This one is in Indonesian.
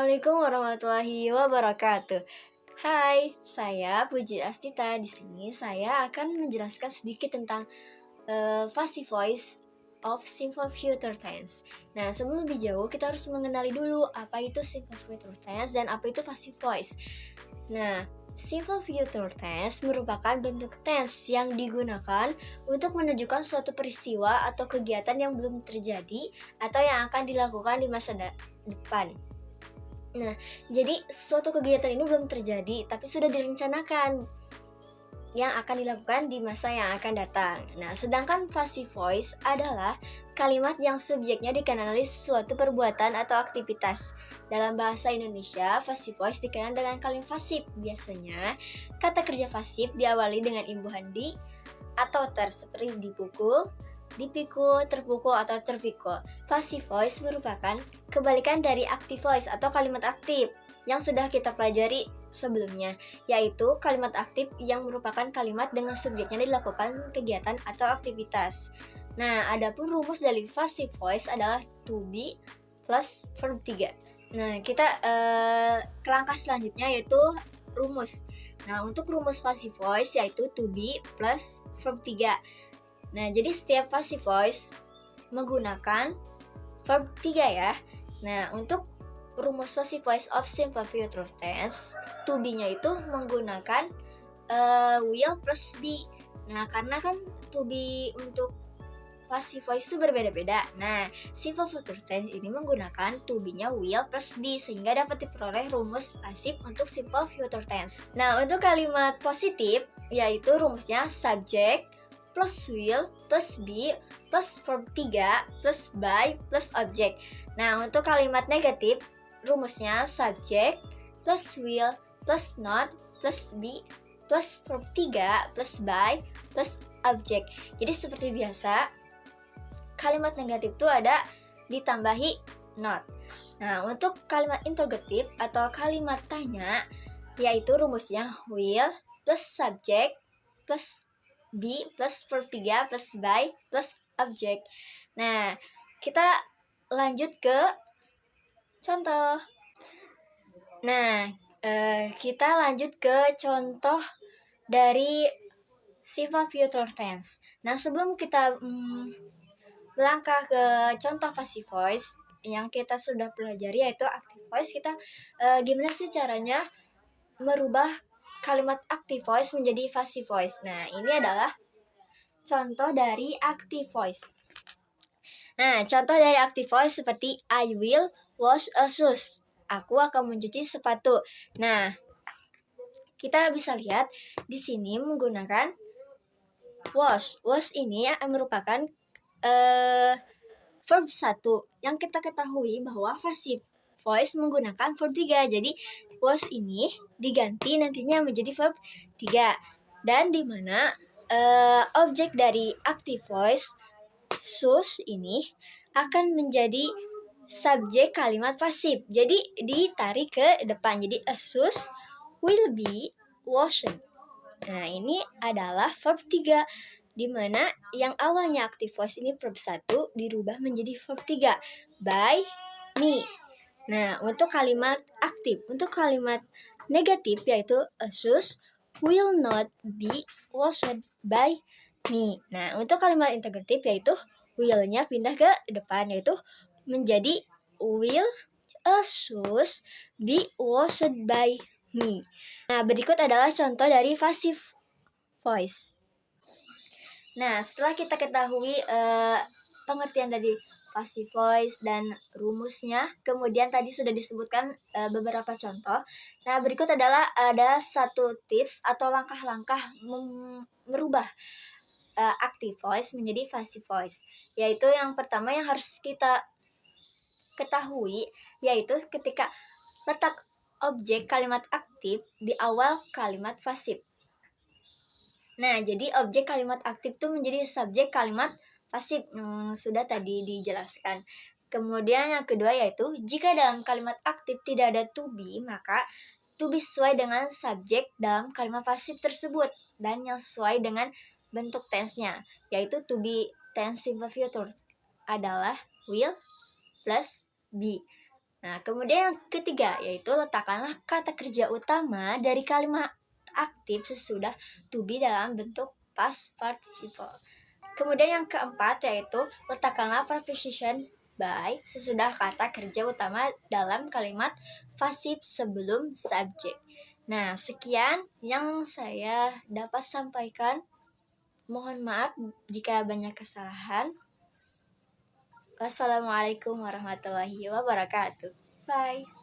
Assalamualaikum warahmatullahi wabarakatuh. Hai, saya Puji Astita. Di sini saya akan menjelaskan sedikit tentang passive voice of simple future tense. Nah, sebelum lebih jauh kita harus mengenali dulu apa itu simple future tense dan apa itu passive voice. Nah, simple future tense merupakan bentuk tense yang digunakan untuk menunjukkan suatu peristiwa atau kegiatan yang belum terjadi atau yang akan dilakukan di masa depan. Nah, jadi suatu kegiatan ini belum terjadi, tapi sudah direncanakan yang akan dilakukan di masa yang akan datang. Nah, sedangkan passive voice adalah kalimat yang subjeknya dikenali suatu perbuatan atau aktivitas. Dalam bahasa Indonesia, passive voice dikenal dengan kalimat pasif. Biasanya, kata kerja pasif diawali dengan imbuhan di atau ter, seperti dipukul, dipikul, terpukul, atau terpikul. Passive voice merupakan kebalikan dari active voice atau kalimat aktif yang sudah kita pelajari sebelumnya, yaitu kalimat aktif yang merupakan kalimat dengan subjeknya dilakukan kegiatan atau aktivitas. Nah, adapun rumus dari passive voice adalah to be plus verb 3. Nah, kita ke langkah selanjutnya yaitu rumus. Nah, untuk rumus passive voice yaitu to be plus verb 3. Nah, jadi setiap passive voice menggunakan verb 3 ya. Nah, untuk rumus passive voice of simple future tense, to be-nya itu menggunakan will plus be. Nah, karena kan to be untuk passive voice itu berbeda-beda. Nah, simple future tense ini menggunakan to be-nya will plus be sehingga dapat diperoleh rumus pasif untuk simple future tense. Nah, untuk kalimat positif yaitu rumusnya subject plus will plus be plus verb 3 plus by plus object. Nah, untuk kalimat negatif rumusnya subject plus will plus not plus be plus verb 3 plus by plus object. Jadi seperti biasa, kalimat negatif itu ada ditambahi not. Nah, untuk kalimat interrogatif atau kalimat tanya yaitu rumusnya will plus subject plus be plus verb 3 plus by plus object. Nah, kita lanjut ke contoh. Nah, kita lanjut ke contoh dari simple future tense. Nah, sebelum kita melangkah ke contoh passive voice yang kita sudah pelajari yaitu active voice, kita gimana sih caranya merubah kalimat active voice menjadi passive voice. Nah, ini adalah contoh dari active voice. Nah, contoh dari active voice seperti I will wash a shoes. Aku akan mencuci sepatu. Nah, kita bisa lihat di sini menggunakan wash. Wash ini merupakan verb 1 yang kita ketahui bahwa passive voice menggunakan verb 3. Jadi, wash ini diganti nantinya menjadi verb 3. Dan di mana objek dari active voice shoes ini akan menjadi subjek kalimat pasif. Jadi ditarik ke depan. Jadi a shoes will be washed. Nah, ini adalah verb 3 di mana yang awalnya active voice ini verb 1 dirubah menjadi verb 3 by me. Nah, untuk kalimat aktif, untuk kalimat negatif yaitu a shoes will not be washed by me. Nah, untuk kalimat integratif yaitu will-nya pindah ke depan yaitu menjadi will a shoes be washed by me. Nah, berikut adalah contoh dari passive voice. Nah, setelah kita ketahui pengertian dari passive voice dan rumusnya, kemudian tadi sudah disebutkan beberapa contoh. Nah, berikut adalah ada satu tips atau langkah-langkah merubah active voice menjadi passive voice. Yaitu yang pertama yang harus kita ketahui yaitu ketika letak objek kalimat aktif di awal kalimat pasif. Nah, jadi objek kalimat aktif itu menjadi subjek kalimat pasif yang sudah tadi dijelaskan. Kemudian yang kedua yaitu jika dalam kalimat aktif tidak ada to be, maka to be sesuai dengan subjek dalam kalimat pasif tersebut dan yang sesuai dengan bentuk tense-nya, yaitu to be tense simple future adalah will plus be. Nah, kemudian yang ketiga yaitu letakkanlah kata kerja utama dari kalimat aktif sesudah to be dalam bentuk past participle. Kemudian yang keempat yaitu letakkanlah preposition by sesudah kata kerja utama dalam kalimat pasif sebelum subjek. Nah, sekian yang saya dapat sampaikan. Mohon maaf jika banyak kesalahan. Wassalamualaikum warahmatullahi wabarakatuh. Bye.